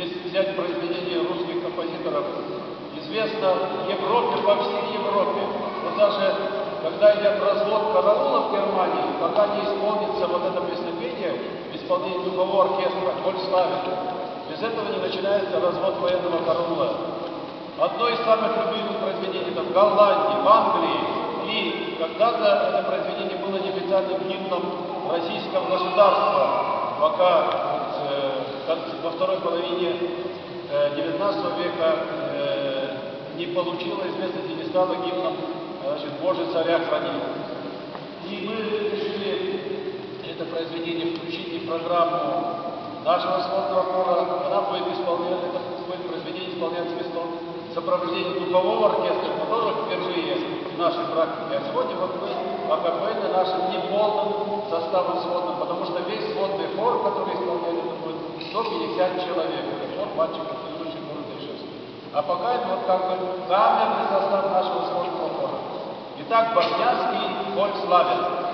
если взять произведения русских композиторов, известно в Европе, по всей Европе, но даже когда идет развод караула в Германии, пока не исполнится вот это песнопение в исполнении духового оркестра, коль славит, без этого не начинается развод военного караула. Одно из самых любимых произведений там, в Голландии, в Англии, и когда-то это произведение было неофициальным гимном российского государства, пока во второй половине XIX века не получила известности, не стала гимном «Боже, царя храни». И мы решили это произведение включить в программу нашего сводного хора. Она будет исполнять, это будет произведение исполняться в сопровождении духового оркестра, который впервые в нашей практике. А сегодня вот мы акапельно нашим неполным составом сводным, потому что весь сводный хор, который исполняет, это будет 150 человек. Это хор мальчиков следующих города Ижевска. А пока это вот как бы камерный состав нашего сводного хора. Итак, Бортянский «Коль славен».